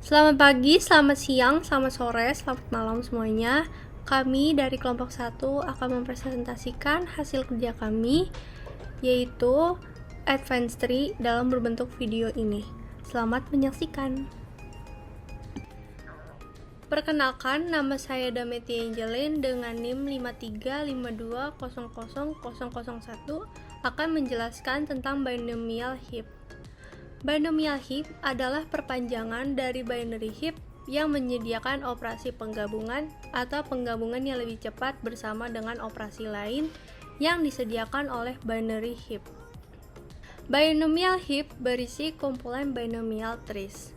Selamat pagi, selamat siang, selamat sore, selamat malam semuanya. Kami dari kelompok 1 akan mempresentasikan hasil kerja kami, yaitu Advanced Tree dalam berbentuk video ini. Selamat menyaksikan. Perkenalkan, nama saya Dameti Angelin dengan NIM 5352000001 akan menjelaskan tentang binomial heap. Binomial heap adalah perpanjangan dari binary heap yang menyediakan operasi penggabungan atau penggabungan yang lebih cepat bersama dengan operasi lain yang disediakan oleh binary heap. Binomial heap berisi kumpulan binomial trees.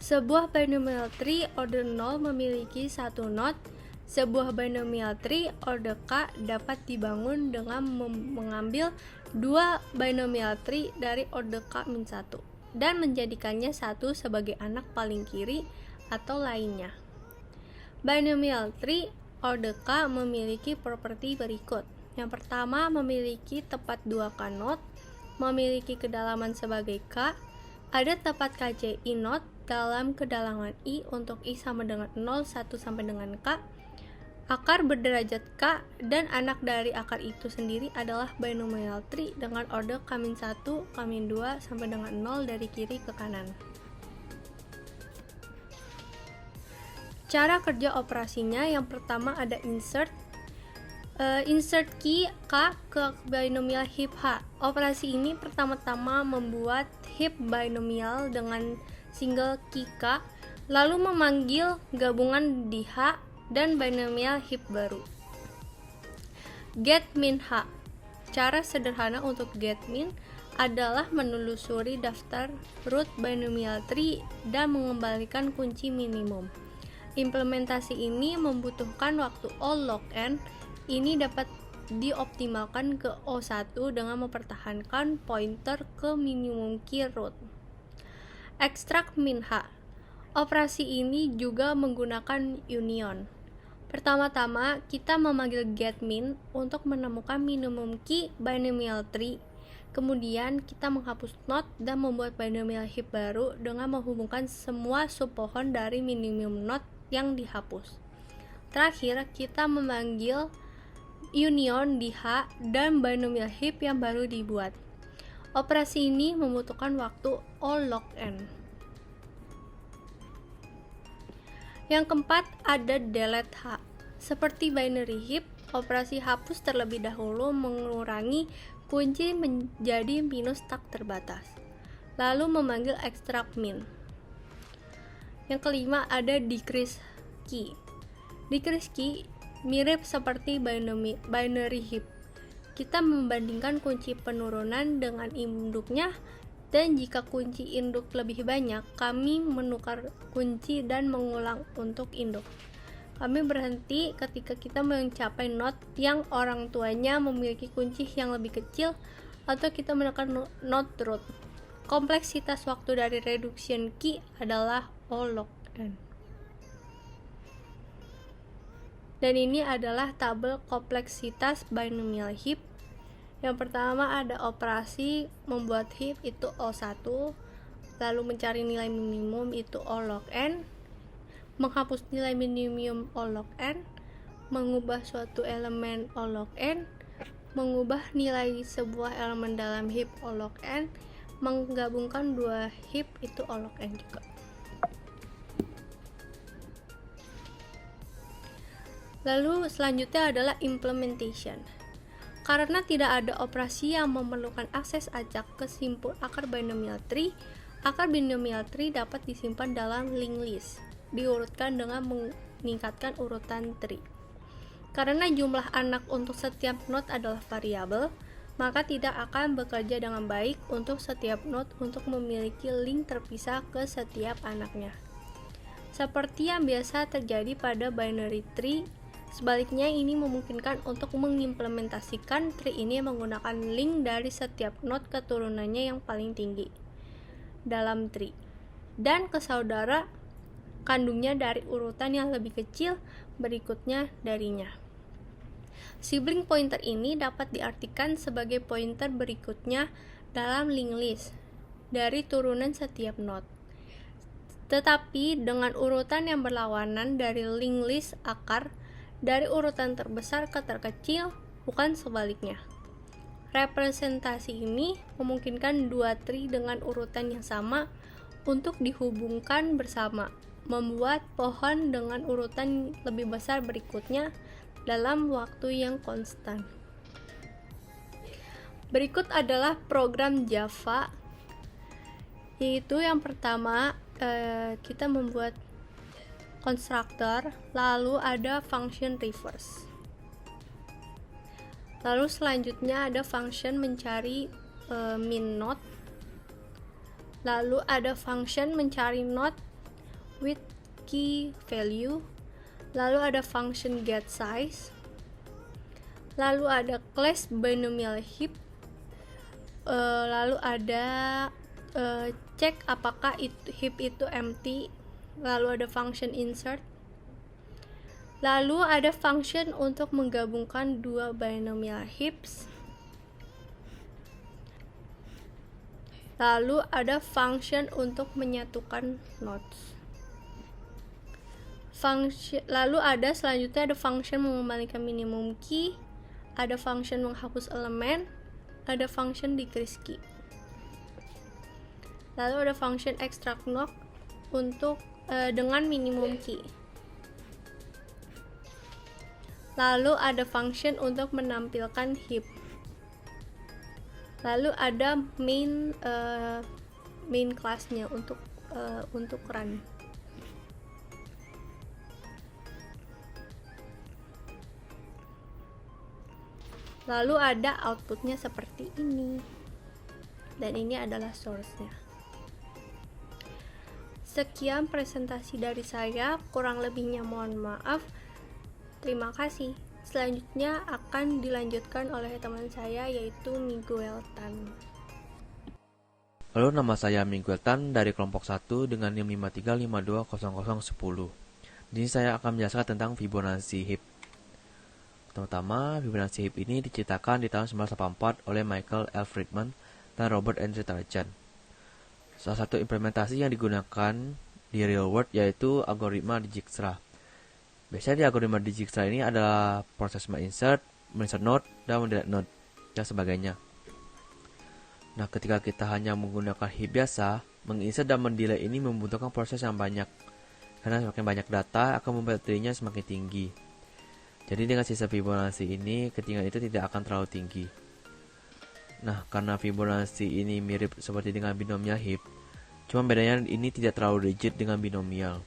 Sebuah binomial tree order 0 memiliki satu node. Sebuah binomial tree order K dapat dibangun dengan mengambil dua binomial tree dari order K-1 dan menjadikannya satu sebagai anak paling kiri atau lainnya. Binomial tree order K memiliki properti berikut. Yang pertama, memiliki tepat 2K node, memiliki kedalaman sebagai K, ada tepat KCI node dalam kedalaman I untuk I sama dengan 0, 1 sampai dengan K, akar berderajat K, dan anak dari akar itu sendiri adalah binomial tree dengan order K-1, K-2 sampai dengan 0 dari kiri ke kanan. Cara kerja operasinya, yang pertama ada insert key K ke binomial heap H. Operasi ini pertama-tama membuat heap binomial dengan single key K, lalu memanggil gabungan di H dan binomial heap baru. Get min H. Cara sederhana untuk get min adalah menelusuri daftar root binomial tree dan mengembalikan kunci minimum. Implementasi ini membutuhkan waktu O log n. Ini dapat dioptimalkan ke O1 dengan mempertahankan pointer ke minimum key root. Extract min H. Operasi ini juga menggunakan union. Pertama-tama, kita memanggil getMin untuk menemukan minimum key binomial tree. Kemudian, kita menghapus node dan membuat binomial heap baru dengan menghubungkan semua subpohon dari minimum node yang dihapus. Terakhir, kita memanggil union di H dan binomial heap yang baru dibuat. Operasi ini membutuhkan waktu O log n. Yang keempat ada delete H. Seperti binary heap, operasi hapus terlebih dahulu mengurangi kunci menjadi minus tak terbatas, lalu memanggil extract min. Yang kelima ada decrease key. Decrease key mirip seperti binary heap. Kita membandingkan kunci penurunan dengan induknya, dan jika kunci induk lebih banyak, kami menukar kunci dan mengulang untuk induk. Kami berhenti ketika kita mencapai node yang orang tuanya memiliki kunci yang lebih kecil, atau kita menekan node root. Kompleksitas waktu dari reduction key adalah O log n. Dan ini adalah tabel kompleksitas binomial heap. Yang pertama ada operasi membuat heap itu O1, lalu mencari nilai minimum itu O log n, menghapus nilai minimum O log n, mengubah suatu elemen O log n, mengubah nilai sebuah elemen dalam heap O log n, menggabungkan dua heap itu O log n juga. Lalu selanjutnya adalah implementation. Karena tidak ada operasi yang memerlukan akses acak ke simpul akar binomial tree dapat disimpan dalam linked list, diurutkan dengan meningkatkan urutan tree. Karena jumlah anak untuk setiap node adalah variabel, maka tidak akan bekerja dengan baik untuk setiap node untuk memiliki link terpisah ke setiap anaknya. Seperti yang biasa terjadi pada binary tree, sebaliknya ini memungkinkan untuk mengimplementasikan tree ini menggunakan link dari setiap node keturunannya yang paling tinggi dalam tree dan ke saudara kandungnya dari urutan yang lebih kecil berikutnya darinya. Sibling pointer ini dapat diartikan sebagai pointer berikutnya dalam linked list dari turunan setiap node. tetapi dengan urutan yang berlawanan dari linked list akar dari urutan terbesar ke terkecil, bukan sebaliknya. Representasi ini memungkinkan dua tree dengan urutan yang sama untuk dihubungkan bersama, membuat pohon dengan urutan lebih besar berikutnya dalam waktu yang konstan. Berikut adalah program Java, yaitu yang pertama kita membuat konstruktor, lalu ada function reverse. Lalu selanjutnya ada function mencari min node. Lalu ada function mencari node with key value. Lalu ada function get size. Lalu ada class binomial heap. Lalu ada cek apakah heap itu empty. Lalu ada function insert. Lalu ada function untuk menggabungkan dua binomial heaps. Lalu ada function untuk menyatukan nodes. Lalu selanjutnya ada function mengembalikan minimum key, ada function menghapus elemen, ada function decrease key. Lalu ada function extract node untuk dengan minimum key. Lalu ada function untuk menampilkan heap. Lalu ada main class-nya untuk run. Lalu ada outputnya seperti ini. Dan ini adalah source-nya. Sekian presentasi dari saya, kurang lebihnya mohon maaf. Terima kasih. Selanjutnya akan dilanjutkan oleh teman saya, yaitu Miguel Tan. Halo, nama saya Miguel Tan dari kelompok 1 dengan NIM 53520010. Di sini saya akan menjelaskan tentang Fibonacci heap. Pertama, Fibonacci heap ini diciptakan di tahun 1984 oleh Michael L. Friedman dan Robert Henry Tarchan. Salah satu implementasi yang digunakan di real world yaitu algoritma Dijkstra. Biasanya di algoritma Dijkstra ini adalah proses menginsert node, dan mendelete node, dan sebagainya. Nah, ketika kita hanya menggunakan heap biasa, menginsert dan mendelete ini membutuhkan proses yang banyak. Karena semakin banyak data akan membuat tree-nya semakin tinggi. Jadi dengan sistem Fibonacci ini, ketinggian itu tidak akan terlalu tinggi. Nah, karena Fibonacci ini mirip seperti dengan binomial heap, cuma bedanya ini tidak terlalu rigid dengan binomial.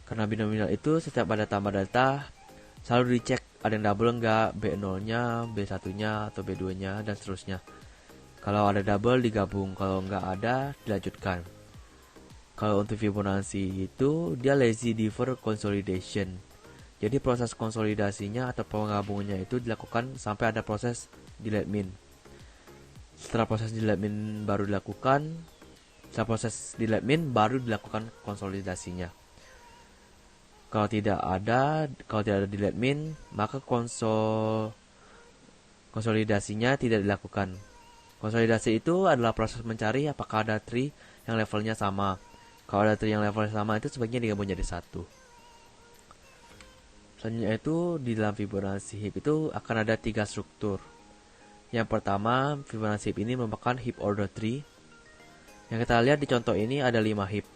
Karena binomial itu setiap ada tambah data selalu dicek ada yang double enggak, B0-nya, B1-nya, atau B2-nya, dan seterusnya. Kalau ada double digabung, kalau enggak ada dilanjutkan. Kalau untuk Fibonacci itu dia lazy diver consolidation. Jadi proses konsolidasinya atau penggabungannya itu dilakukan sampai ada proses delete min. Setelah proses delete min baru dilakukan konsolidasinya. Kalau tidak ada delete min, maka konsolidasinya tidak dilakukan. Konsolidasi itu adalah proses mencari apakah ada tree yang levelnya sama. Kalau ada tree yang levelnya sama itu sebaiknya digabung jadi satu. Selanjutnya itu di dalam Fibonacci heap itu akan ada 3 struktur. Yang pertama, Fibonacci heap ini merupakan heap order tree. Yang kita lihat di contoh ini ada 5 heap.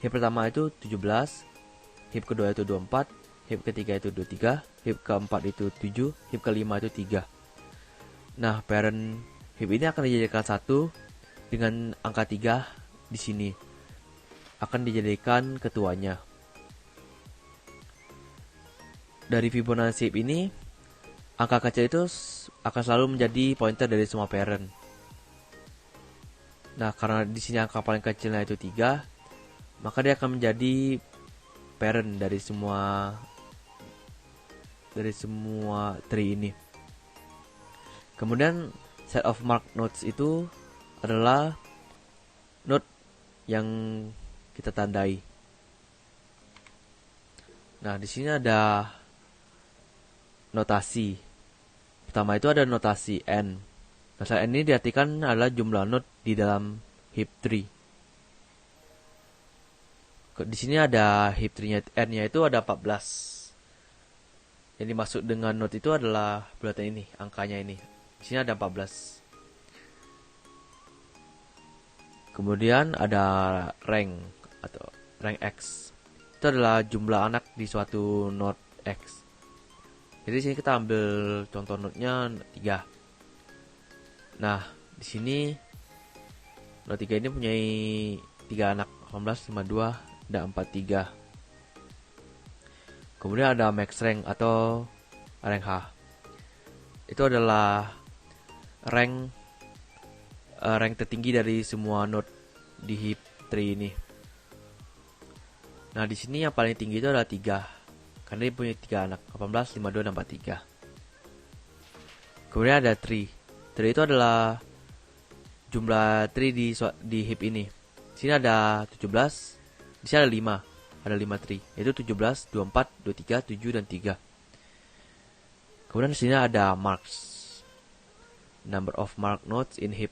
Heap pertama itu 17, heap kedua itu 24, heap ketiga itu 23, heap keempat itu 7, heap kelima itu 3. Nah, parent heap ini akan dijadikan 1 dengan angka 3 di sini. Akan dijadikan ketuanya. Dari Fibonacci heap ini, angka kecil itu akan selalu menjadi pointer dari semua parent. Nah, karena di sini angka paling kecilnya itu 3, maka dia akan menjadi parent dari semua tree ini. Kemudian set of marked nodes itu adalah node yang kita tandai. Nah, di sini ada notasi. Pertama itu ada notasi n. Notasi n ini diartikan adalah jumlah node di dalam heap tree. Di sini ada heap tree-nya, N-nya itu ada 14. Yang dimaksud dengan node itu adalah bulatan ini, angkanya ini. Di sini ada 14. Kemudian ada rank atau rank X. Itu adalah jumlah anak di suatu node X. Jadi di sini kita ambil contoh node-nya 3. Nah, di sini node 3 ini punya 3 anak, 18, 52, dan 43. Kemudian ada max rank atau rank H. Itu adalah rank tertinggi dari semua node di heap tree ini. Nah, di sini yang paling tinggi itu adalah 3. Karena dia punya 3 anak, 18, 52, dan 43. Kemudian ada tree. Tree itu adalah jumlah tree di heap ini. Di sini ada 17, di sini ada 5. Ada 5 tree, yaitu 17, 24, 23, 7, dan 3. Kemudian di sini ada marks. Number of marked nodes in heap.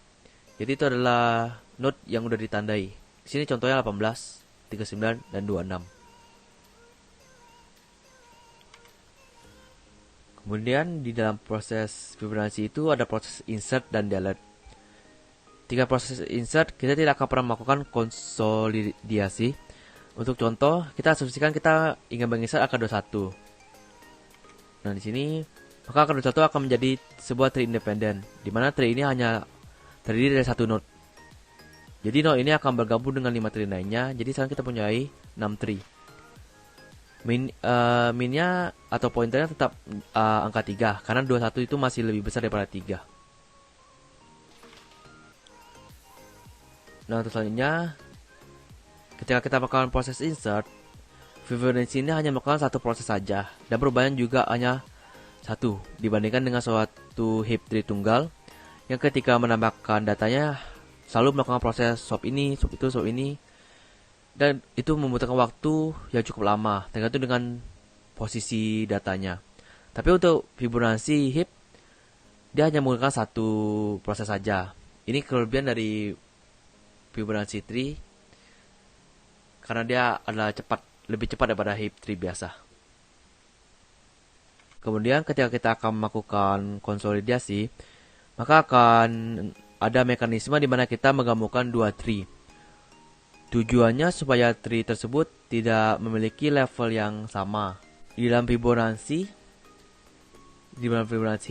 Jadi itu adalah node yang udah ditandai. Di sini contohnya 18, 39, dan 26. Kemudian di dalam proses Fibonacci itu ada proses insert dan delete. 3 proses insert kita tidak akan pernah melakukan konsolidasi. Untuk contoh, kita asumsikan kita ingin menginsert angka 21. Nah, di sini maka angka 21 akan menjadi sebuah tree independen, di mana tree ini hanya terdiri dari satu node. Jadi node ini akan bergabung dengan 5 tree lainnya. Jadi sekarang kita punya 6 tree. Minnya atau pointernya tetap angka 3, karena 21 itu masih lebih besar daripada 3. Nah, untuk selanjutnya, ketika kita melakukan proses insert, Fibonacci ini hanya melakukan satu proses saja, dan perubahan juga hanya satu, dibandingkan dengan suatu heap tree tunggal, yang ketika menambahkan datanya, selalu melakukan proses swap ini, swap itu, swap ini, dan itu membutuhkan waktu yang cukup lama, tergantung dengan posisi datanya. Tapi untuk Fibonacci heap, dia hanya menggunakan satu proses saja. Ini kelebihan dari Fibonacci tree, karena dia adalah lebih cepat daripada heap tree biasa. Kemudian ketika kita akan melakukan konsolidasi, maka akan ada mekanisme di mana kita menggabungkan 2 tree. Tujuannya supaya tree tersebut tidak memiliki level yang sama. Di dalam Fibonacci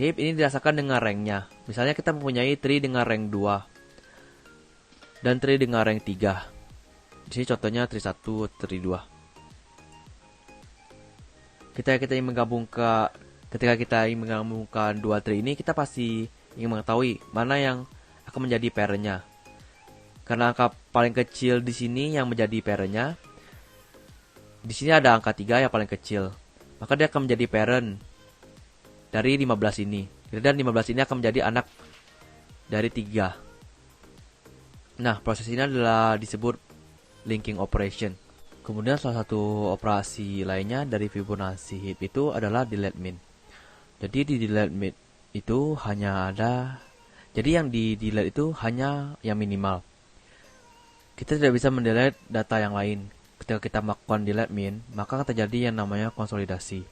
heap ini dirasakan dengan ranknya. Misalnya kita mempunyai tree dengan rank 2 dan tree dengan rank 3. Di sini contohnya tree 1, tree 2. Ketika kita ingin menggabungkan 2 tree ini, kita pasti ingin mengetahui mana yang akan menjadi parentnya. Karena angka paling kecil di sini yang menjadi parentnya, di sini ada angka 3 yang paling kecil. Maka dia akan menjadi parent dari 15 ini. Dan 15 ini akan menjadi anak dari 3. Nah, proses ini adalah disebut linking operation. Kemudian salah satu operasi lainnya dari Fibonacci heap itu adalah delete min. Jadi di delete min itu hanya ada, jadi yang di delete itu hanya yang minimal. Kita tidak bisa mendelete data yang lain. Ketika kita melakukan delete min, maka akan terjadi yang namanya konsolidasi.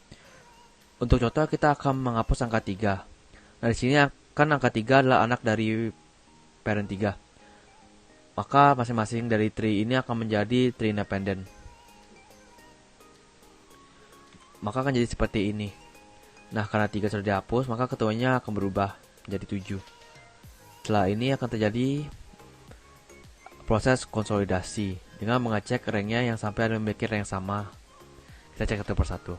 Untuk contoh, kita akan menghapus angka 3. Nah, di sini kan angka 3 adalah anak dari parent 3. Maka masing-masing dari tree ini akan menjadi tree independent. Maka akan jadi seperti ini. Nah, karena 3 sudah dihapus, maka ketuanya akan berubah menjadi 7. Setelah ini akan terjadi proses konsolidasi dengan mengecek ranknya yang sampai memiliki rank sama. Kita cek satu persatu.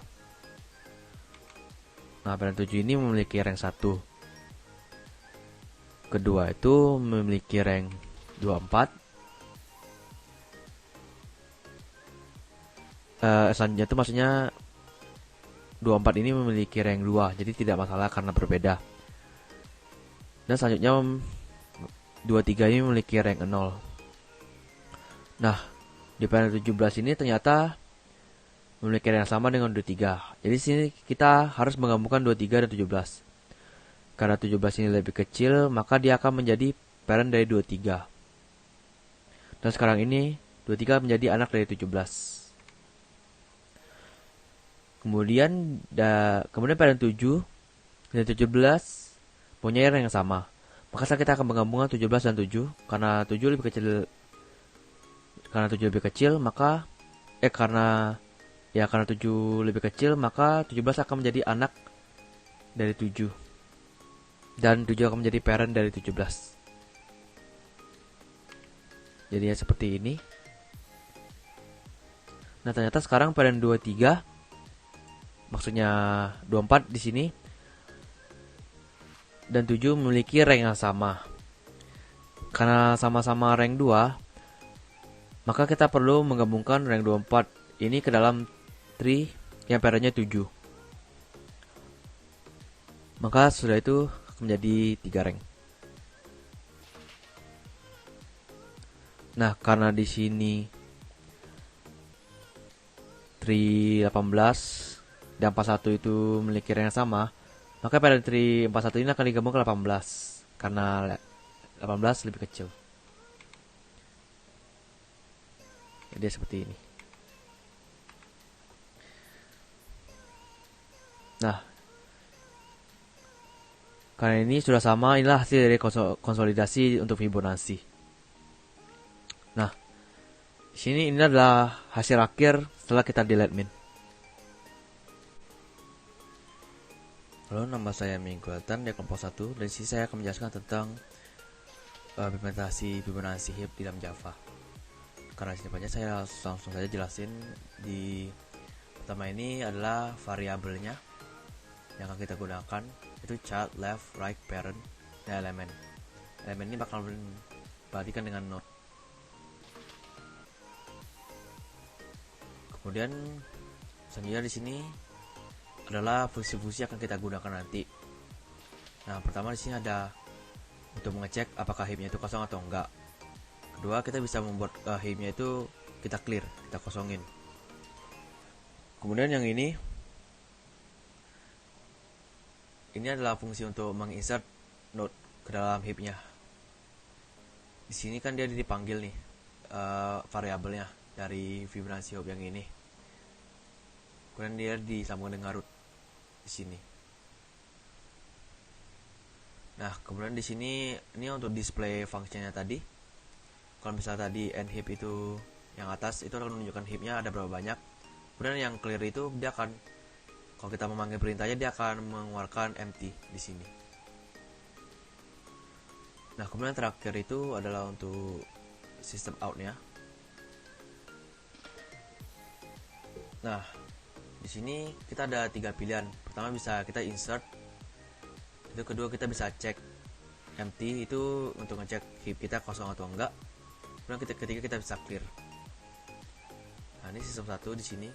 Nah, parent 7 ini memiliki rank 1. Kedua itu memiliki rank 24. Selanjutnya itu maksudnya 24 ini memiliki rank 2, jadi tidak masalah karena berbeda. Dan selanjutnya 23 ini memiliki rank 0. Nah, di parent 17 ini ternyata memiliki rank sama dengan 23. Jadi sini kita harus menggabungkan 23 dan 17. Karena 17 ini lebih kecil, maka dia akan menjadi parent dari 23. Dan sekarang ini 23 menjadi anak dari 17. Kemudian pada 7 dan 17 punya rank yang sama. Maka sekarang kita akan menggabungkan 17 dan 7 karena 7 lebih kecil. Karena 7 lebih kecil, maka karena 7 lebih kecil, maka 17 akan menjadi anak dari 7. Dan 7 akan menjadi parent dari 17. Jadi ya seperti ini. Nah, ternyata sekarang parent 23, maksudnya 24 di sini, dan 7 memiliki rank yang sama. Karena sama-sama rank 2, maka kita perlu menggabungkan rank 24 ini ke dalam tree yang parentnya 7. Maka sudah itu menjadi 3 rank. Nah, karena di sini tree 18 dan 41 itu memiliki rank yang sama, maka pada tree 41 ini akan digabung ke 18 karena 18 lebih kecil. Jadi seperti ini. Nah, karena ini sudah sama, inilah hasil dari konsolidasi untuk Fibonacci. Nah, di sini ini adalah hasil akhir setelah kita delete min. Halo, nama saya Mingguatan dari kelompok 1. Dan di sini saya akan menjelaskan tentang implementasi Fibonacci heap di dalam Java. Karena sini banyak, saya langsung saja jelasin. Di pertama ini adalah variabelnya yang akan kita gunakan, itu child, left, right, parent, dan elemen. Elemen ini bakal diperhatikan dengan node. Kemudian selanjutnya di sini adalah fungsi-fungsi yang akan kita gunakan nanti. Nah, pertama di sini ada untuk mengecek apakah heapnya itu kosong atau enggak. Kedua, kita bisa membuat heapnya itu kita clear, kita kosongin. Kemudian yang ini adalah fungsi untuk menginsert node ke dalam heapnya. Di sini kan dia dipanggil nih variabelnya dari Fibonacci heap yang ini. Kemudian dia disambungkan dengan root di sini. Nah, kemudian di sini ini untuk display fungsinya tadi. Kalau misalnya tadi end heap itu yang atas, itu akan menunjukkan heapnya ada berapa banyak. Kemudian yang clear itu dia akan, kalau kita memanggil perintahnya, dia akan mengeluarkan empty di sini. Nah, kemudian terakhir itu adalah untuk system out-nya. Nah, di sini kita ada 3 pilihan. Pertama bisa kita insert. Itu kedua kita bisa cek empty, itu untuk ngecek heap kita kosong atau enggak. Kemudian ketiga kita bisa clear. Nah, ini sistem 1 di sini.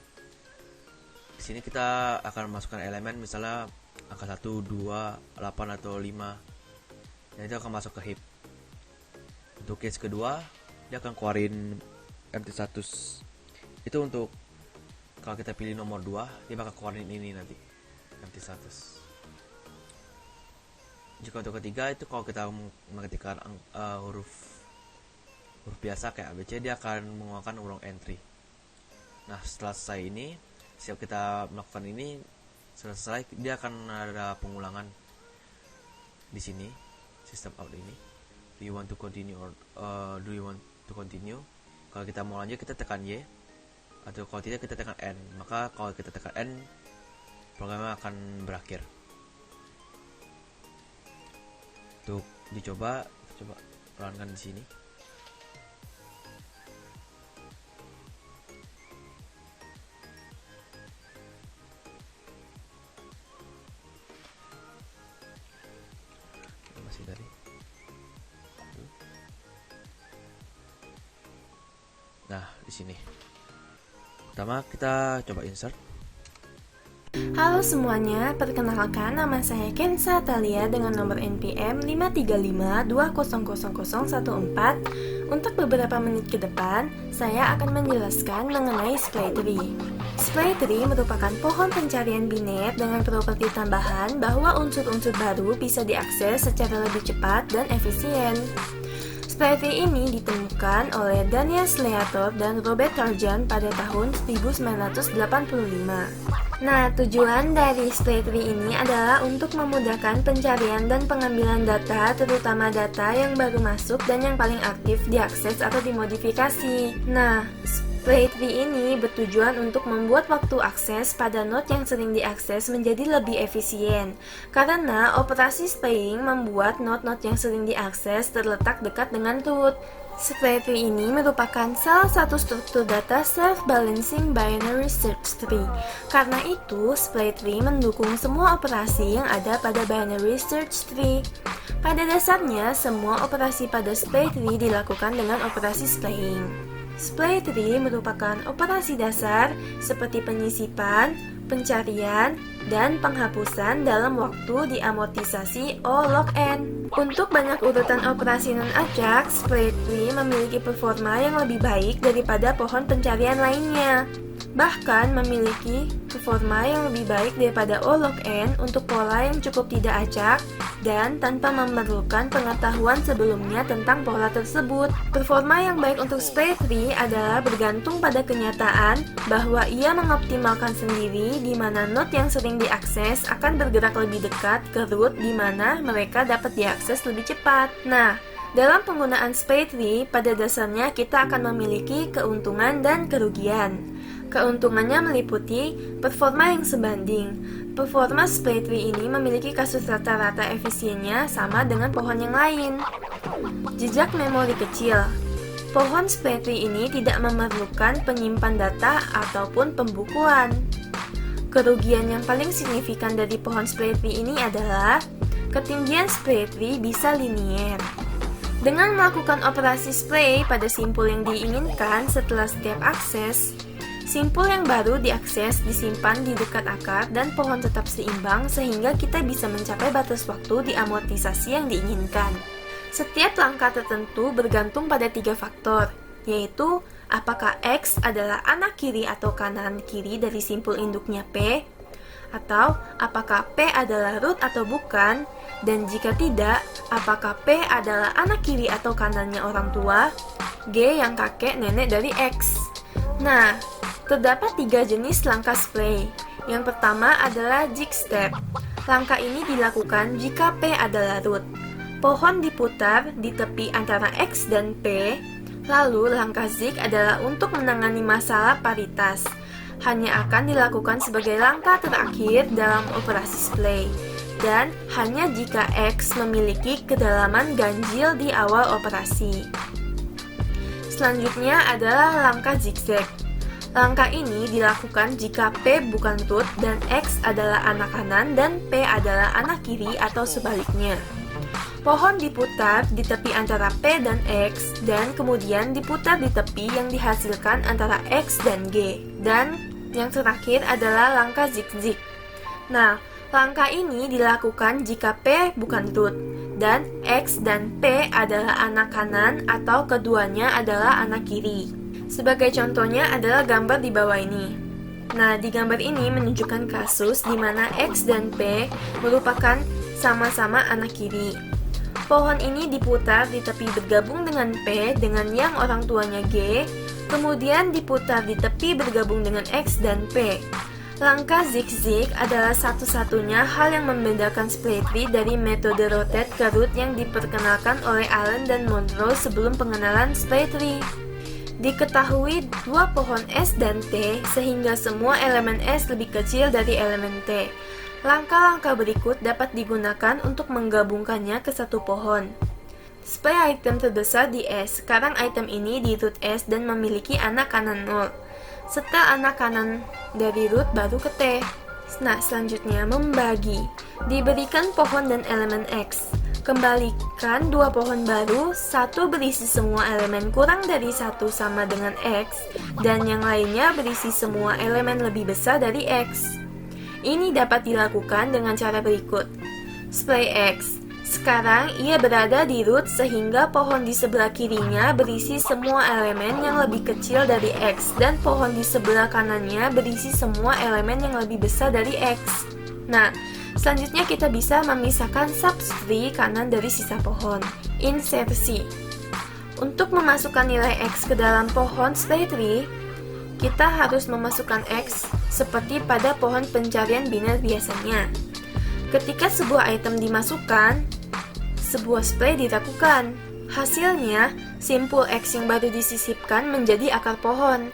Di sini kita akan masukkan elemen, misalnya angka 1, 2, 8 atau 5. Dan itu akan masuk ke heap. Untuk case kedua, dia akan keluarin empty status. Itu untuk kalau kita pilih nomor 2, dia bakal keluarin ini nanti, empty status. Jika untuk ketiga itu kalau kita mengetikkan huruf biasa kayak ABC, dia akan mengeluarkan ulang entry. Nah, setelah selesai ini, setiap kita melakukan ini sudah selesai, dia akan ada pengulangan di sini system out ini. Do you want to continue or do you want to continue? Kalau kita mau lanjut, kita tekan Y, atau kalau tidak kita tekan N. Maka kalau kita tekan N, programnya akan berakhir. Untuk dicoba, coba pelankan di sini. Masih tadi. Nah, di sini. Pertama kita coba insert. Halo semuanya, perkenalkan nama saya Kensa Talia dengan nomor NPM 535200014. Untuk beberapa menit ke depan, saya akan menjelaskan mengenai Splay Tree. Splay Tree merupakan pohon pencarian binet dengan properti tambahan bahwa unsur-unsur baru bisa diakses secara lebih cepat dan efisien. Splay tree ini ditemukan oleh Daniel Sleator dan Robert Turgeon pada tahun 1985. Nah, tujuan dari splay tree ini adalah untuk memudahkan pencarian dan pengambilan data, terutama data yang baru masuk dan yang paling aktif diakses atau dimodifikasi. Nah, splay tree ini bertujuan untuk membuat waktu akses pada node yang sering diakses menjadi lebih efisien, karena operasi splaying membuat node-node yang sering diakses terletak dekat dengan root. Splay tree ini merupakan salah satu struktur data self-balancing binary search tree. Karena itu, splay tree mendukung semua operasi yang ada pada binary search tree. Pada dasarnya, semua operasi pada splay tree dilakukan dengan operasi splaying. Splay tree merupakan operasi dasar seperti penyisipan, pencarian, dan penghapusan dalam waktu diamortisasi O log n. Untuk banyak urutan operasi non-acak, splay tree memiliki performa yang lebih baik daripada pohon pencarian lainnya. Bahkan memiliki performa yang lebih baik daripada O log n untuk pola yang cukup tidak acak dan tanpa memerlukan pengetahuan sebelumnya tentang pola tersebut. Performa yang baik untuk splay tree adalah bergantung pada kenyataan bahwa ia mengoptimalkan sendiri di mana node yang sering diakses akan bergerak lebih dekat ke root di mana mereka dapat diakses lebih cepat. Nah, dalam penggunaan splay tree, pada dasarnya kita akan memiliki keuntungan dan kerugian. Keuntungannya meliputi performa yang sebanding. Performa splay tree ini memiliki kasus rata-rata efisiennya sama dengan pohon yang lain. Jejak memori kecil. Pohon splay tree ini tidak memerlukan penyimpan data ataupun pembukuan. Kerugian yang paling signifikan dari pohon splay tree ini adalah ketinggian splay tree bisa linier. Dengan melakukan operasi splay pada simpul yang diinginkan setelah setiap akses, simpul yang baru diakses disimpan di dekat akar dan pohon tetap seimbang sehingga kita bisa mencapai batas waktu diamortisasi yang diinginkan. Setiap langkah tertentu bergantung pada 3 faktor, yaitu apakah X adalah anak kiri atau kanan kiri dari simpul induknya P, atau apakah P adalah root atau bukan, dan jika tidak, apakah P adalah anak kiri atau kanannya orang tua, G yang kakek nenek dari X. Nah, terdapat 3 jenis langkah splay. Yang pertama adalah zig step. Langkah ini dilakukan jika P adalah root. Pohon diputar di tepi antara X dan P. Lalu langkah zig adalah untuk menangani masalah paritas. Hanya akan dilakukan sebagai langkah terakhir dalam operasi splay. Dan hanya jika X memiliki kedalaman ganjil di awal operasi. Selanjutnya adalah langkah zigzag. Langkah ini dilakukan jika P bukan root dan X adalah anak kanan dan P adalah anak kiri atau sebaliknya. Pohon diputar di tepi antara P dan X dan kemudian diputar di tepi yang dihasilkan antara X dan G. Dan yang terakhir adalah langkah zigzag. Nah, langkah ini dilakukan jika P bukan root dan X dan P adalah anak kanan atau keduanya adalah anak kiri. Sebagai contohnya adalah gambar di bawah ini. Nah, di gambar ini menunjukkan kasus di mana X dan P merupakan sama-sama anak kiri. Pohon ini diputar di tepi bergabung dengan P dengan yang orang tuanya G, kemudian diputar di tepi bergabung dengan X dan P. Langkah zigzag adalah satu-satunya hal yang membedakan splay tree dari metode rotate ke root yang diperkenalkan oleh Allen dan Monroe sebelum pengenalan splay tree. Diketahui 2 pohon S dan T sehingga semua elemen S lebih kecil dari elemen T. Langkah-langkah berikut dapat digunakan untuk menggabungkannya ke satu pohon. Splay item terbesar di S, sekarang item ini di root S dan memiliki anak kanan 0. Setel anak kanan dari root baru ke T. Nah, selanjutnya membagi. Diberikan pohon dan elemen X. Kembalikan 2 pohon baru, satu berisi semua elemen kurang dari 1 sama dengan X, dan yang lainnya berisi semua elemen lebih besar dari X. Ini dapat dilakukan dengan cara berikut. Splay X. Sekarang ia berada di root sehingga pohon di sebelah kirinya berisi semua elemen yang lebih kecil dari X dan pohon di sebelah kanannya berisi semua elemen yang lebih besar dari X. Nah, selanjutnya kita bisa memisahkan subtree kanan dari sisa pohon. Insersi. Untuk memasukkan nilai X ke dalam pohon slate tree, kita harus memasukkan X seperti pada pohon pencarian biner biasanya. Ketika sebuah item dimasukkan, sebuah splay dilakukan. Hasilnya, simpul X yang baru disisipkan menjadi akar pohon.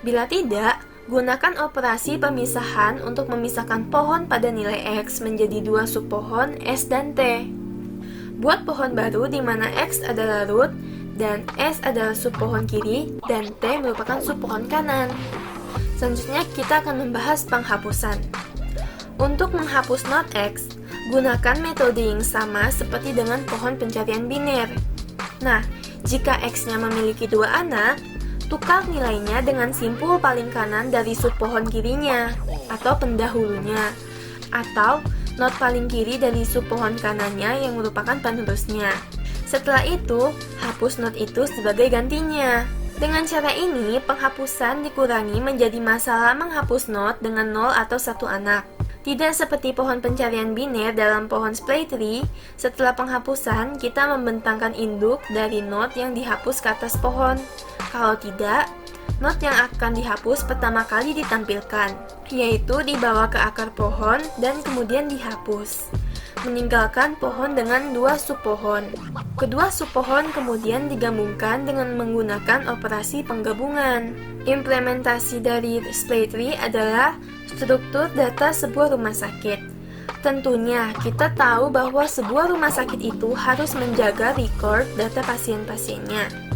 Bila tidak, gunakan operasi pemisahan untuk memisahkan pohon pada nilai X menjadi dua subpohon S dan T. Buat pohon baru di mana X adalah root dan S adalah subpohon kiri dan T merupakan subpohon kanan. Selanjutnya kita akan membahas penghapusan. Untuk menghapus node X, gunakan metode yang sama seperti dengan pohon pencarian biner. Nah, jika X-nya memiliki dua anak, tukar nilainya dengan simpul paling kanan dari subpohon kirinya atau pendahulunya, atau node paling kiri dari subpohon kanannya yang merupakan penerusnya. Setelah itu, hapus node itu sebagai gantinya. Dengan cara ini, penghapusan dikurangi menjadi masalah menghapus node dengan 0 atau 1 anak. Tidak seperti pohon pencarian biner dalam pohon splay tree, setelah penghapusan, kita membentangkan induk dari node yang dihapus ke atas pohon. Kalau tidak, node yang akan dihapus pertama kali ditampilkan, yaitu dibawa ke akar pohon dan kemudian dihapus, meninggalkan pohon dengan dua subpohon. Kedua subpohon kemudian digabungkan dengan menggunakan operasi penggabungan. Implementasi dari splay tree adalah struktur data sebuah rumah sakit. Tentunya, kita tahu bahwa sebuah rumah sakit itu harus menjaga record data pasien-pasiennya.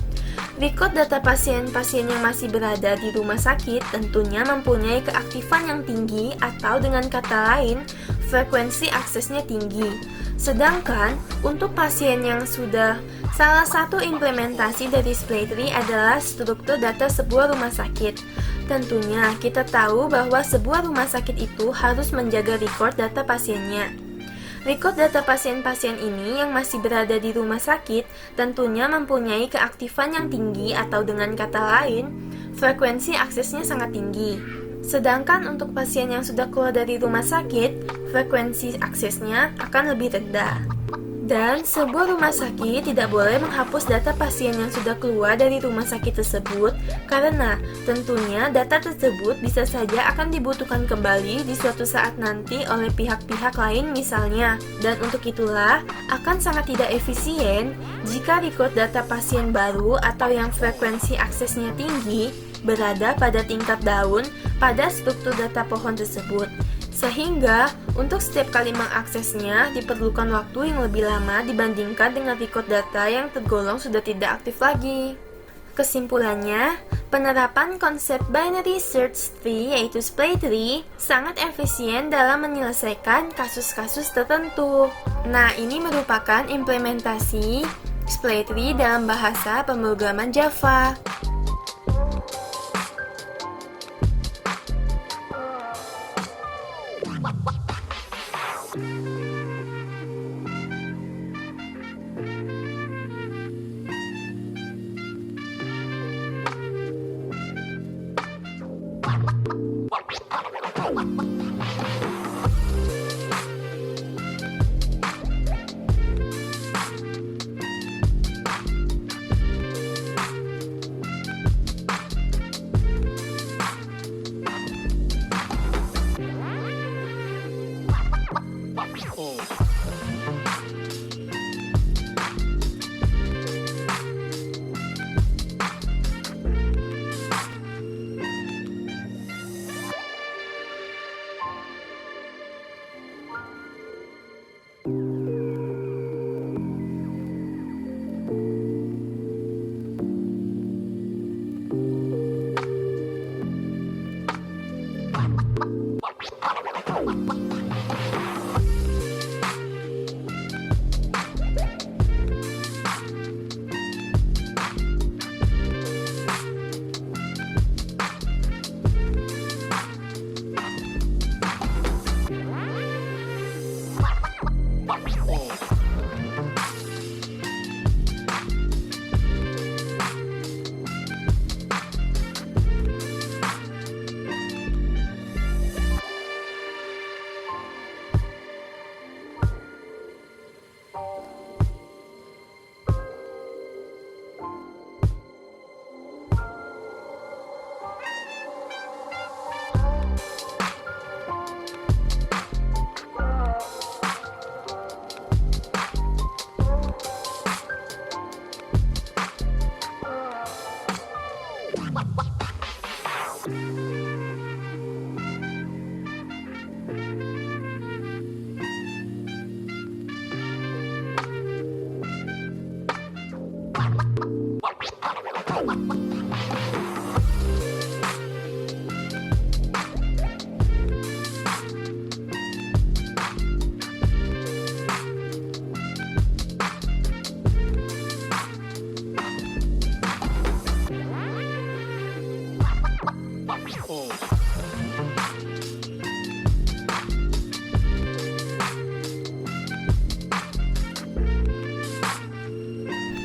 Record data pasien-pasien yang masih berada di rumah sakit tentunya mempunyai keaktifan yang tinggi atau dengan kata lain, frekuensi aksesnya tinggi. Sedangkan, untuk pasien yang sudah salah satu implementasi dari splay tree adalah struktur data sebuah rumah sakit. Tentunya, kita tahu bahwa sebuah rumah sakit itu harus menjaga record data pasiennya. Record data pasien-pasien ini yang masih berada di rumah sakit tentunya mempunyai keaktifan yang tinggi atau dengan kata lain, frekuensi aksesnya sangat tinggi. Sedangkan untuk pasien yang sudah keluar dari rumah sakit, frekuensi aksesnya akan lebih rendah. Dan sebuah rumah sakit tidak boleh menghapus data pasien yang sudah keluar dari rumah sakit tersebut karena tentunya data tersebut bisa saja akan dibutuhkan kembali di suatu saat nanti oleh pihak-pihak lain misalnya. Dan untuk itulah akan sangat tidak efisien jika record data pasien baru atau yang frekuensi aksesnya tinggi berada pada tingkat daun pada struktur data pohon tersebut. Sehingga, untuk setiap kali mengaksesnya diperlukan waktu yang lebih lama dibandingkan dengan record data yang tergolong sudah tidak aktif lagi. Kesimpulannya, penerapan konsep binary search tree yaitu splay tree sangat efisien dalam menyelesaikan kasus-kasus tertentu. Nah, ini merupakan implementasi splay tree dalam bahasa pemrograman Java.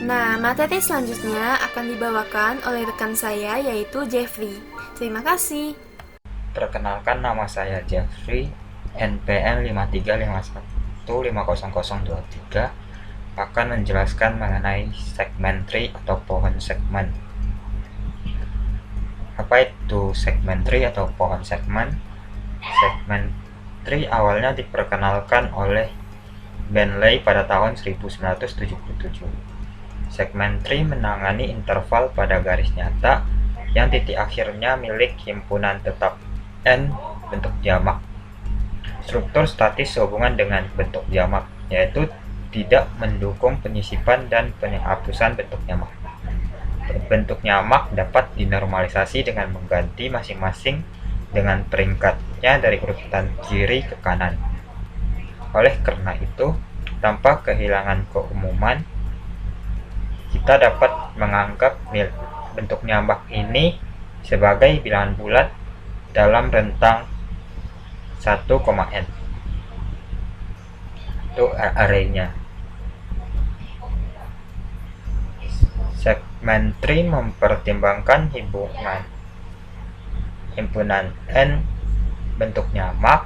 Nah, materi selanjutnya akan dibawakan oleh rekan saya yaitu Jeffrey. Terima kasih. Perkenalkan, nama saya Jeffrey, NPM 5351500023, akan menjelaskan mengenai segmen tree atau pohon segmen. Apa itu segmen tree atau pohon segmen? Segmen tree awalnya diperkenalkan oleh Bentley pada tahun 1977. Segmen tree menangani interval pada garis nyata yang titik akhirnya milik himpunan tetap N bentuk jamak. Struktur statis sehubungan dengan bentuk jamak, yaitu tidak mendukung penyisipan dan penghapusan bentuk jamak. Bentuk jamak dapat dinormalisasi dengan mengganti masing-masing dengan peringkatnya dari urutan kiri ke kanan. Oleh karena itu, tanpa kehilangan keumuman, kita dapat menganggap bentuk jamak ini sebagai bilangan bulat dalam rentang 1,n. Itu arraynya. Segmen tree mempertimbangkan himpunan n bentuk jamak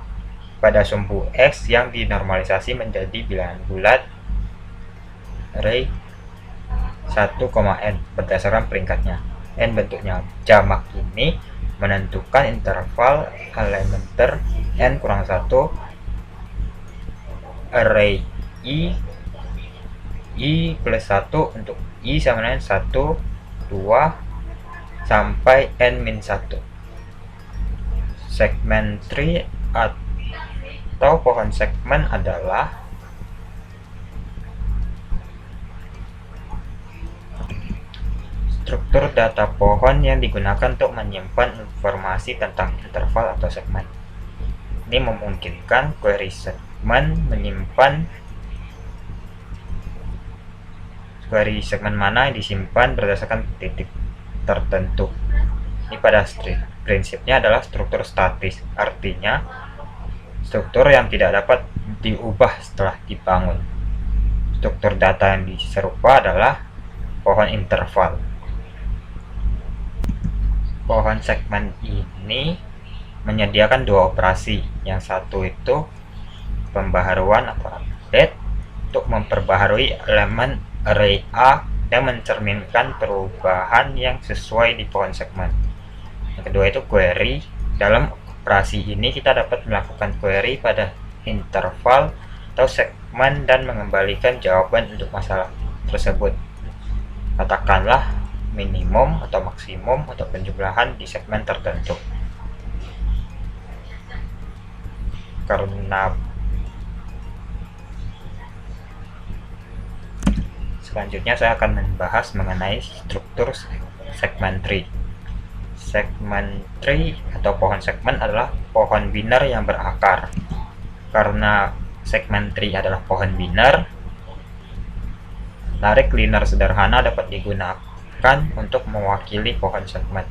pada sumbu X yang dinormalisasi menjadi bilangan bulat array 1,n berdasarkan peringkatnya. N bentuknya jamak ini menentukan interval elementer n-1 array i plus 1 untuk i sama dengan 1, 2 sampai n-1. Segmen tree atau pohon segmen adalah struktur data pohon yang digunakan untuk menyimpan informasi tentang interval atau segmen. Ini memungkinkan query segmen menyimpan query segmen mana yang disimpan berdasarkan titik tertentu. Ini pada prinsipnya adalah struktur statis, artinya struktur yang tidak dapat diubah setelah dibangun. Struktur data yang serupa adalah pohon interval. Pohon segmen ini menyediakan dua operasi. Yang satu itu pembaharuan atau update untuk memperbaharui elemen array A dan mencerminkan perubahan yang sesuai di pohon segmen. Yang kedua itu query. Dalam operasi ini kita dapat melakukan query pada interval atau segmen dan mengembalikan jawaban untuk masalah tersebut. Katakanlah minimum atau maksimum atau penjumlahan di segmen tertentu. Karena selanjutnya saya akan membahas mengenai struktur segmen tree. Segmen tree atau pohon segmen adalah pohon biner yang berakar. Karena segmen tree adalah pohon biner, tarik linear sederhana dapat digunakan untuk mewakili pohon segmen.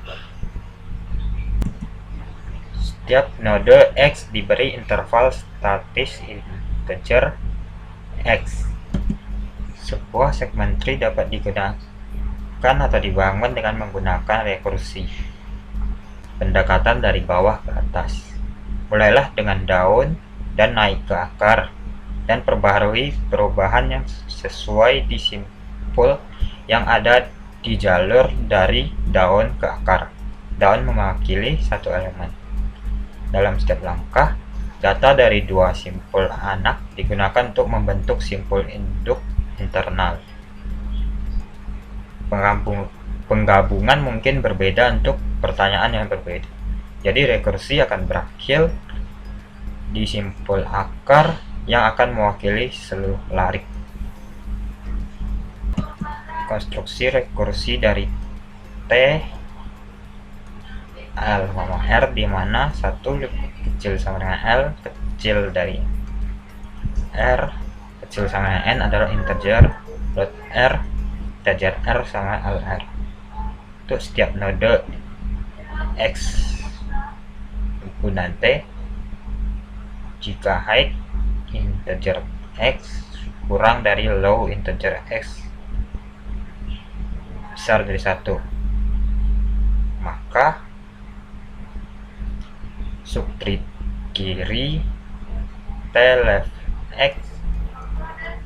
Setiap node X diberi interval statis integer X. Sebuah segmen tree dapat digunakan atau dibangun dengan menggunakan rekursi, pendekatan dari bawah ke atas. Mulailah dengan daun dan naik ke akar, dan perbaharui perubahan yang sesuai di simpul yang ada di jalur dari daun ke akar. Daun mewakili satu elemen. Dalam setiap langkah, data dari dua simpul anak digunakan untuk membentuk simpul induk internal. Penggabungan mungkin berbeda untuk pertanyaan yang berbeda. Jadi rekursi akan berakhir di simpul akar yang akan mewakili seluruh larik. Konstruksi rekursi dari T L, R, di mana 1 lebih kecil sama dengan L kecil dari R kecil sama dengan N adalah integer, dot R integer R sama LR. Untuk setiap node X himpunan T, jika height integer X kurang dari low integer X besar dari 1, maka subtree kiri T left X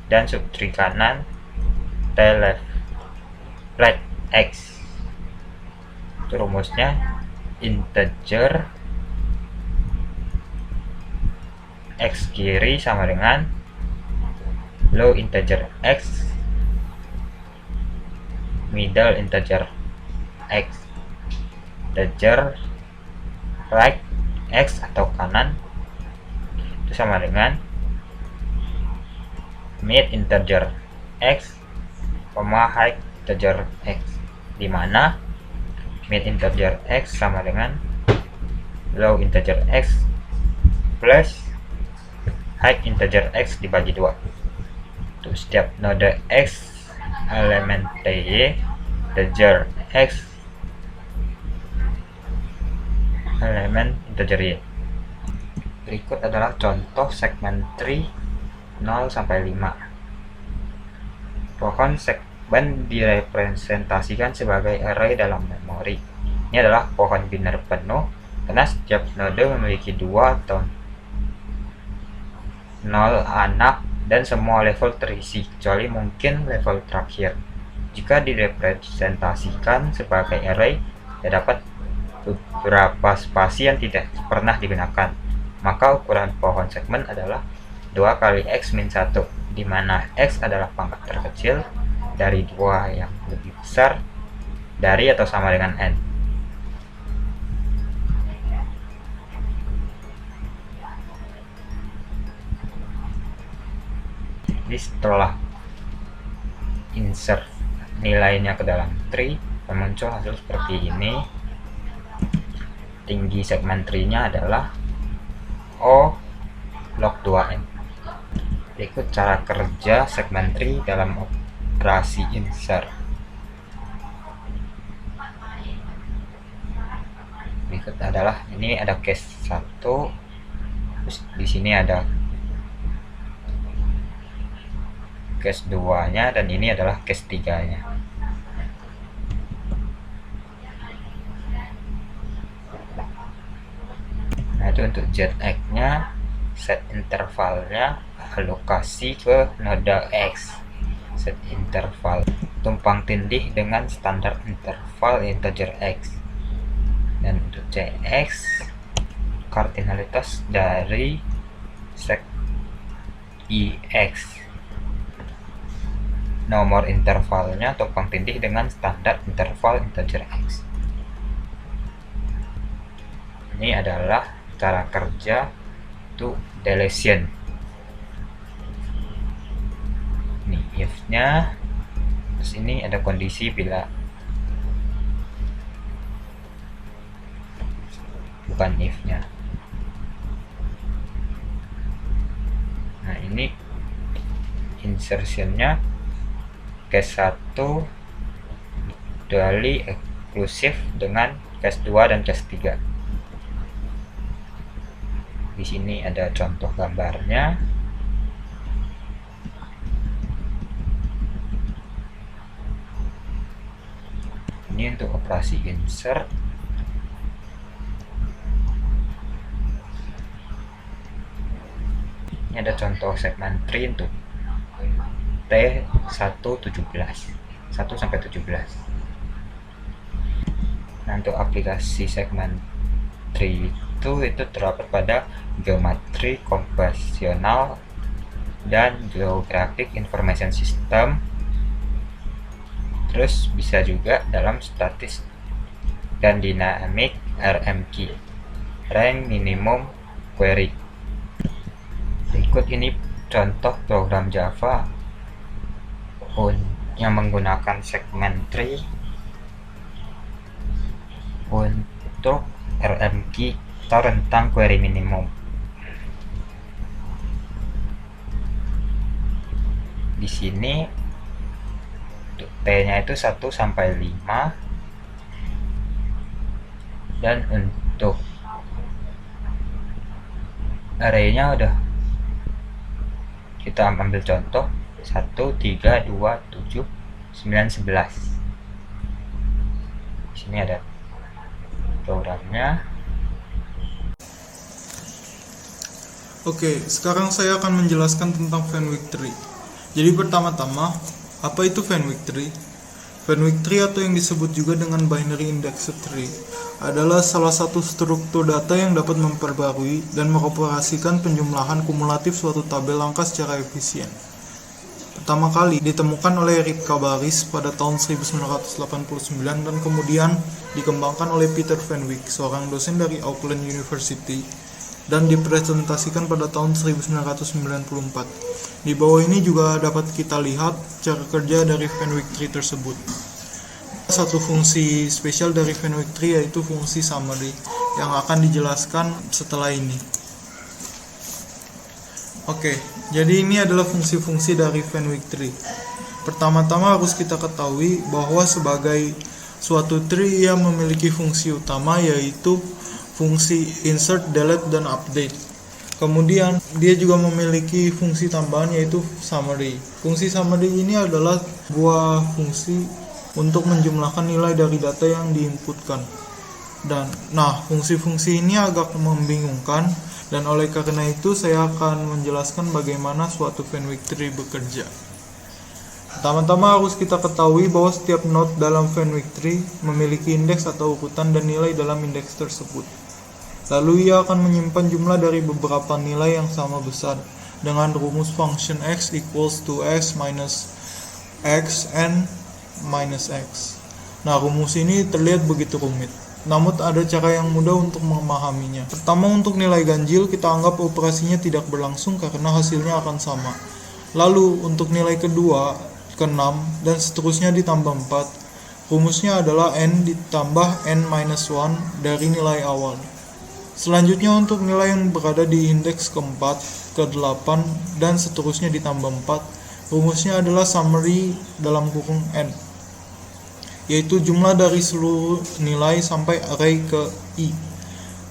dan subtree kanan T left right X. Itu rumusnya, integer X kiri sama dengan low integer X middle integer X, integer right X atau kanan itu sama dengan mid integer X, high integer X, di mana mid integer X sama dengan low integer X plus high integer X dibagi 2. Untuk setiap node X elemen TY, integer X elemen integer Y. Berikut adalah contoh segmen tree 0 sampai 5. Pohon segmen direpresentasikan sebagai array dalam memori. Ini adalah pohon biner penuh karena setiap node memiliki 2 atau 0 anak dan semua level terisi kecuali mungkin level terakhir. Jika direpresentasikan sebagai array, terdapat beberapa spasi yang tidak pernah digunakan. Maka ukuran pohon segmen adalah 2 kali X min 1, di mana X adalah pangkat terkecil dari 2 yang lebih besar dari atau sama dengan N. Jadi setelah insert nilainya ke dalam tree, muncul hasil seperti ini. Tinggi segmen tree-nya adalah O log 2n. Berikut cara kerja segmen tree dalam operasi insert. Berikut adalah, ini ada case 1, terus di sini ada case 2-nya, dan ini adalah case 3-nya. Nah, itu untuk ZX-nya, set intervalnya alokasi ke node X. Set interval tumpang tindih dengan standar interval integer X. Dan untuk CX, kardinalitas dari seg IX. Nomor intervalnya tumpang tindih dengan standar interval integer X. Ini adalah cara kerja to deletion. Ini if-nya, terus ini ada kondisi bila bukan if-nya. Nah, ini insertion-nya case 1 dually eksklusif dengan case 2 dan case 3. Di sini ada contoh gambarnya. Ini untuk operasi insert. Ini ada contoh segmen tree untuk T117 1 sampai 17. Nah, untuk aplikasi segmen tree itu terdapat pada geometri komputasional dan geographic information system, terus bisa juga dalam statis dan dynamic RMQ, rank minimum query. Berikut ini contoh program Java yang menggunakan segment tree untuk RMQ atau rentang query minimum. Di sini T-nya itu 1 sampai 5, dan untuk array-nya udah kita ambil contoh 1, 3, 2, 7, 9, 11. Di sini ada programnya. Oke, sekarang saya akan menjelaskan tentang Fenwick Tree. Jadi pertama-tama, apa itu Fenwick Tree? Fenwick Tree atau yang disebut juga dengan Binary Indexed Tree adalah salah satu struktur data yang dapat memperbarui dan mengoperasikan penjumlahan kumulatif suatu tabel angka secara efisien. Pertama kali ditemukan oleh Ripka Baris pada tahun 1989 dan kemudian dikembangkan oleh Peter Fenwick, seorang dosen dari Auckland University, dan dipresentasikan pada tahun 1994. Di bawah ini juga dapat kita lihat cara kerja dari Fenwick Tree tersebut. Satu fungsi spesial dari Fenwick Tree yaitu fungsi summary yang akan dijelaskan setelah ini. Oke, jadi ini adalah fungsi-fungsi dari Fenwick Tree. Pertama-tama harus kita ketahui bahwa sebagai suatu tree ia memiliki fungsi utama yaitu fungsi insert, delete, dan update. Kemudian dia juga memiliki fungsi tambahan yaitu summary. Fungsi summary ini adalah sebuah fungsi untuk menjumlahkan nilai dari data yang diinputkan. Fungsi-fungsi ini agak membingungkan, dan oleh karena itu saya akan menjelaskan bagaimana suatu Fenwick Tree bekerja. Pertama-tama harus kita ketahui bahwa setiap node dalam Fenwick Tree memiliki indeks atau urutan dan nilai dalam indeks tersebut. Lalu ia akan menyimpan jumlah dari beberapa nilai yang sama besar dengan rumus function x equals to x minus x n minus x. Rumus ini terlihat begitu rumit, namun ada cara yang mudah untuk memahaminya. Pertama, untuk nilai ganjil kita anggap operasinya tidak berlangsung karena hasilnya akan sama. Lalu untuk nilai kedua, ke-6 dan seterusnya ditambah 4, rumusnya adalah n ditambah n minus 1 dari nilai awal. Selanjutnya untuk nilai yang berada di indeks ke-4, ke-8 dan seterusnya ditambah 4, rumusnya adalah summary dalam kurung n, yaitu jumlah dari seluruh nilai sampai array ke i.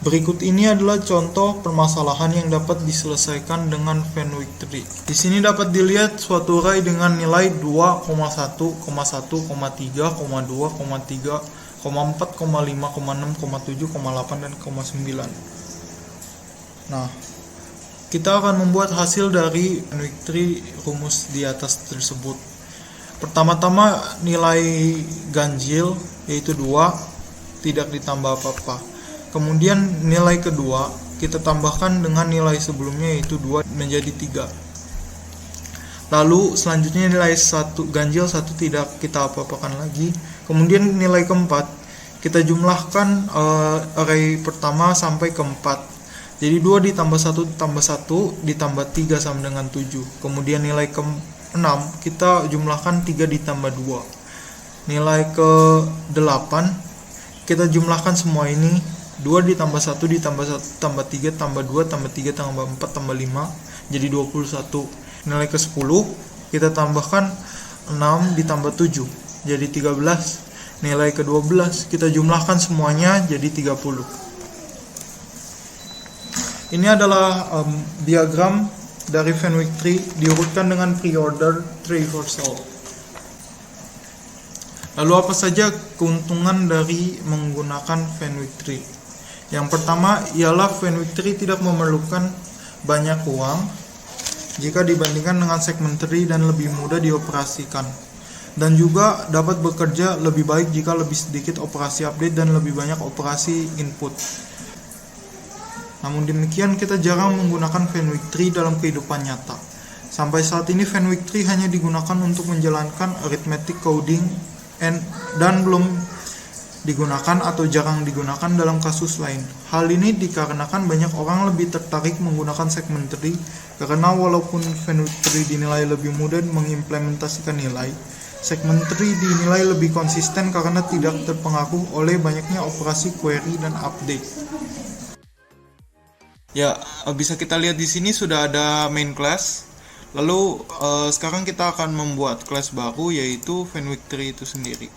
Berikut ini adalah contoh permasalahan yang dapat diselesaikan dengan Fenwick Tree. Di sini dapat dilihat suatu array dengan nilai 2, 1, 1, 3, 2, 3, 4, 5, 6, 7, 8, dan 9. Kita akan membuat hasil dari Fenwick Tree rumus di atas tersebut. Pertama-tama nilai ganjil yaitu 2 tidak ditambah apa-apa. Kemudian nilai kedua kita tambahkan dengan nilai sebelumnya yaitu 2 menjadi 3. Lalu selanjutnya nilai 1 ganjil 1 tidak kita apa-apakan lagi. Kemudian nilai keempat kita jumlahkan array pertama sampai keempat. Jadi 2 ditambah 1 ditambah 1 ditambah 3 sama dengan 7. Kemudian nilai ke-6 kita jumlahkan 3 ditambah 2. Nilai ke-8 kita jumlahkan semua ini. 2 ditambah 1 ditambah 1 tambah 3 tambah 2 tambah 3 tambah 4 tambah 5 jadi 21. Nilai ke-10 kita tambahkan 6 ditambah 7 jadi 13. Nilai ke-12 kita jumlahkan semuanya jadi 30. Ini adalah diagram dari Fenwick Tree diurutkan dengan pre-order traversal. Lalu apa saja keuntungan dari menggunakan Fenwick Tree? Yang pertama ialah Fenwick Tree tidak memerlukan banyak uang jika dibandingkan dengan segment tree dan lebih mudah dioperasikan. Dan juga dapat bekerja lebih baik jika lebih sedikit operasi update dan lebih banyak operasi input. Namun demikian, kita jarang menggunakan Fenwick tree dalam kehidupan nyata. Sampai saat ini Fenwick tree hanya digunakan untuk menjalankan arithmetic coding dan belum digunakan atau jarang digunakan dalam kasus lain. Hal ini dikarenakan banyak orang lebih tertarik menggunakan segment tree karena walaupun Fenwick tree dinilai lebih mudah mengimplementasikan nilai, segment tree dinilai lebih konsisten karena tidak terpengaruh oleh banyaknya operasi query dan update. Ya, bisa kita lihat di sini sudah ada main class. Lalu sekarang kita akan membuat kelas baru, yaitu Fenwick tree itu sendiri.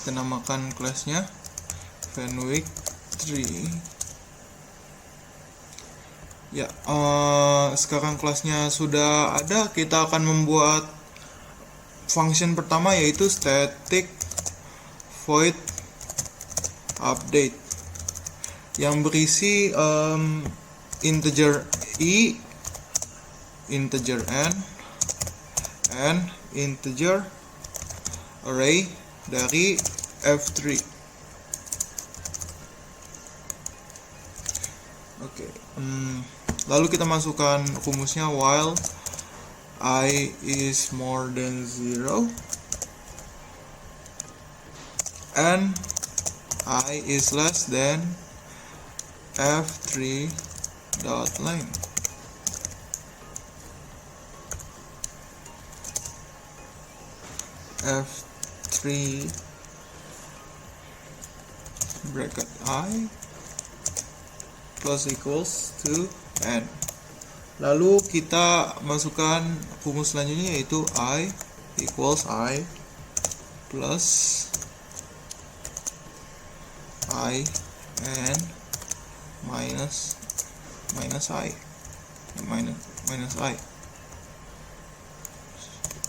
Kita namakan kelasnya Fenwick tree. Ya, sekarang kelasnya sudah ada. Kita akan membuat function pertama, yaitu static void update yang berisi integer i, integer n, and integer array dari f3. Oke, lalu kita masukkan rumusnya while I is more than 0 and I is less than f3 dot length. f3 bracket I plus equals to n. Lalu kita masukkan rumus selanjutnya, yaitu I equals I plus I and minus I.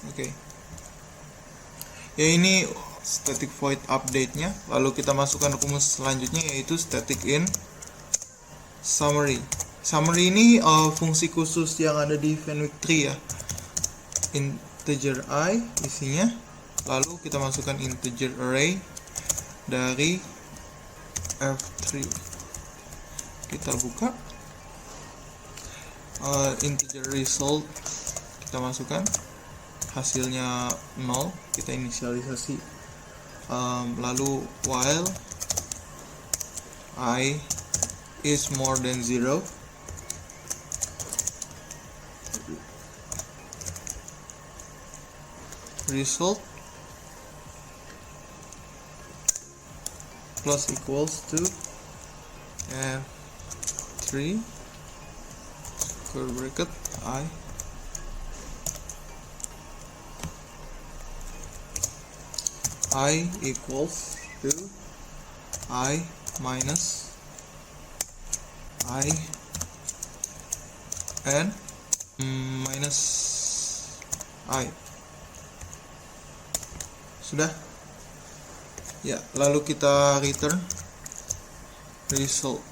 Oke. Ya, ini static void update-nya. Lalu kita masukkan rumus selanjutnya, yaitu static in summary. Summary ini fungsi khusus yang ada di Fenwick tree ya. Integer I isinya. Lalu kita masukkan integer array dari f3. Kita buka integer result, kita masukkan hasilnya 0, kita inisialisasi, lalu while I is more than 0 result plus equals to f3 square bracket I equals to I minus I and minus I. Sudah ya, lalu kita return result.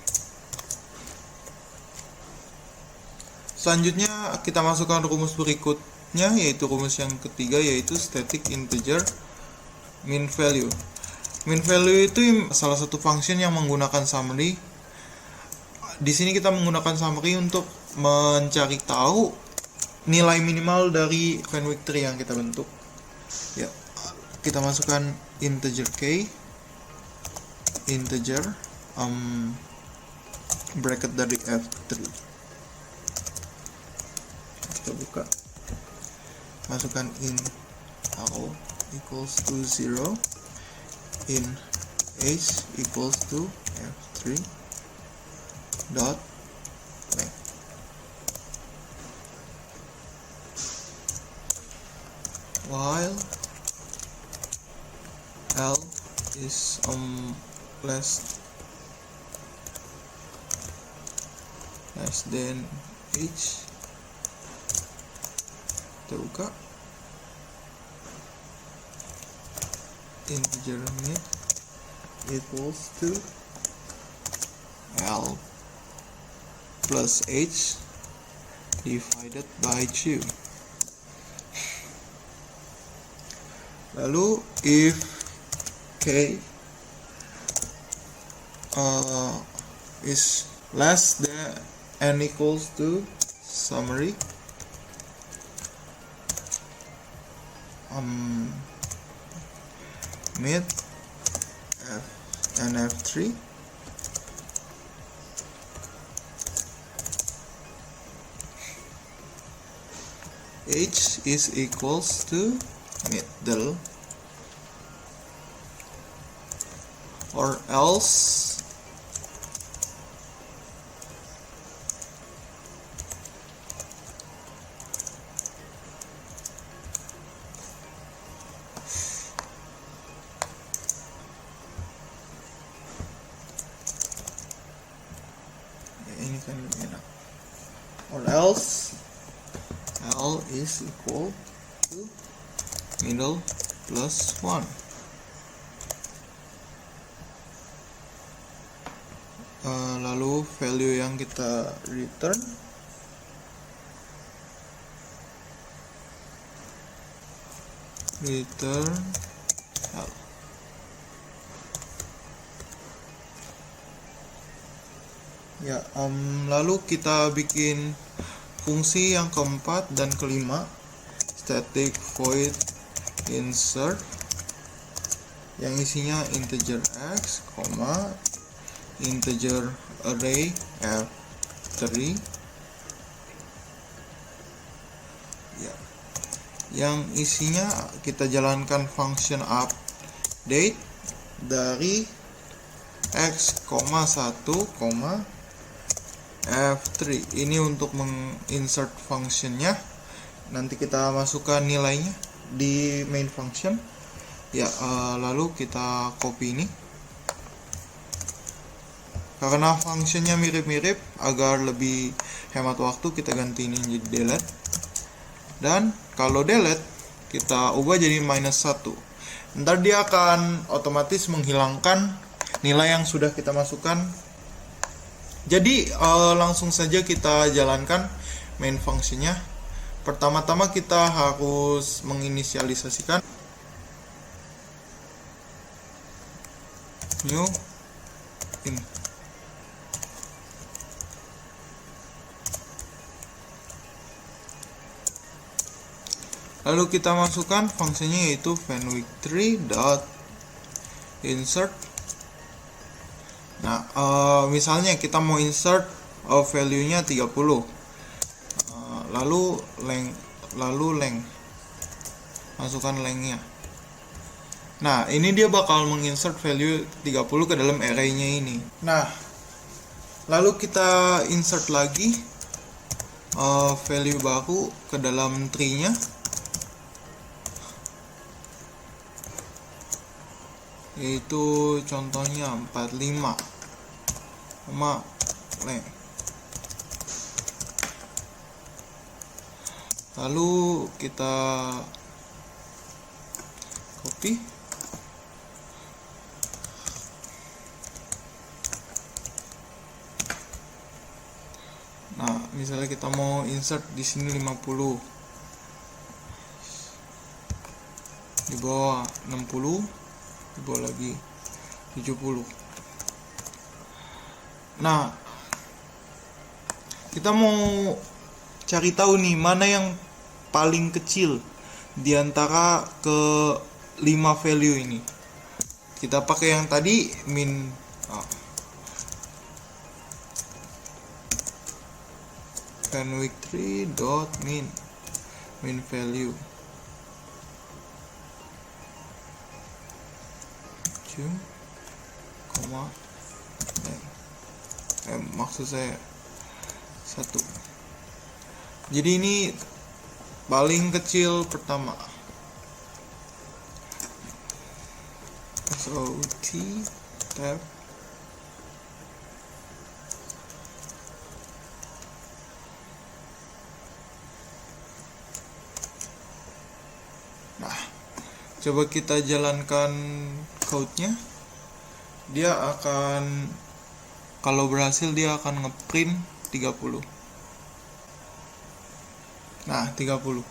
Selanjutnya kita masukkan rumus berikutnya, yaitu rumus yang ketiga, yaitu static integer min value. Min value itu salah satu function yang menggunakan summary. Di sini kita menggunakan summary untuk mencari tahu nilai minimal dari Fenwick tree yang kita bentuk. Ya, kita masukkan integer k, integer bracket dari f3. Kita buka, masukkan in arrow equals to 0, in age equals to f3 dot length. While L is less than H, kita buka integer mid equals to L plus H divided by 2. Lalu if k is less than n equals to summary mid f and f3 h is equals to middle, or else ini kan enak, or else L is equal to middle plus 1. Lalu value yang kita return L. Ya, lalu kita bikin fungsi yang keempat dan kelima, static void insert, yang isinya integer x, integer array f3, ya, yang isinya kita jalankan function update dari x, 1, F3. Ini untuk menginsert functionnya. Nanti kita masukkan nilainya di main function. Ya, lalu kita copy ini. Karena functionnya mirip-mirip, agar lebih hemat waktu, kita ganti ini jadi delete. Dan kalau delete, kita ubah jadi -1. Ntar dia akan otomatis menghilangkan nilai yang sudah kita masukkan. Jadi langsung saja kita jalankan main fungsinya. Pertama-tama kita harus menginisialisasikan new in. Lalu kita masukkan fungsinya, yaitu fenwick3.insert. Nah, misalnya kita mau insert value-nya 30. Lalu length. Masukkan length-nya. Nah, ini dia bakal menginsert value 30 ke dalam array-nya ini. Nah, lalu kita insert lagi value baru ke dalam tree-nya. Yaitu contohnya 45 sama length. Lalu kita copy. Nah, misalnya kita mau insert di sini 50, di bawah 60, di bawah lagi 70. Nah, kita mau cari tahu nih mana yang paling kecil di antara ke 5 value ini. Kita pakai yang tadi min fenwick3.min min value maksud saya 1. Jadi ini paling kecil pertama. SOT tab. Nah, coba kita jalankan code-nya. Dia akan, kalau berhasil dia akan ngeprint 30. Nah, 30.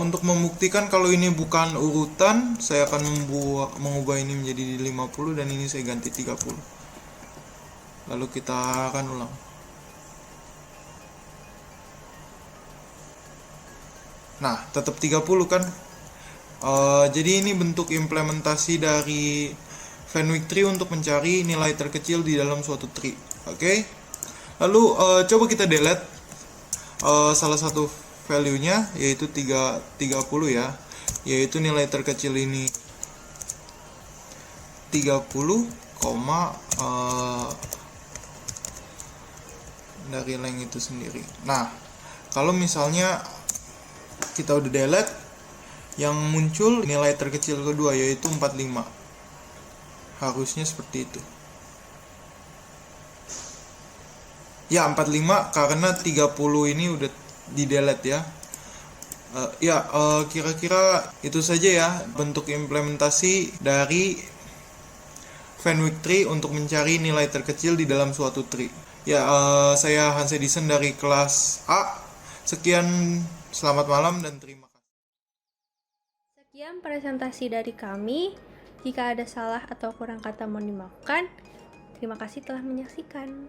Untuk membuktikan kalau ini bukan urutan, saya akan mengubah ini menjadi 50 dan ini saya ganti 30. Lalu kita akan ulang. Nah, tetap 30 kan? Jadi ini bentuk implementasi dari Fenwick tree untuk mencari nilai terkecil di dalam suatu tree. Oke. Lalu coba kita delete salah satu value-nya, yaitu 30 ya, yaitu nilai terkecil ini 30, dari length itu sendiri. Nah, kalau misalnya kita udah delete, yang muncul nilai terkecil kedua yaitu 45. Harusnya seperti itu. Ya, 45 karena 30 ini udah di delete ya. Kira-kira itu saja ya bentuk implementasi dari Fenwick tree untuk mencari nilai terkecil di dalam suatu tree. Ya, saya Hans Edison dari kelas A. Sekian, selamat malam dan terima kasih. Sekian presentasi dari kami. Jika ada salah atau kurang kata mohon dimaafkan. Terima kasih telah menyaksikan.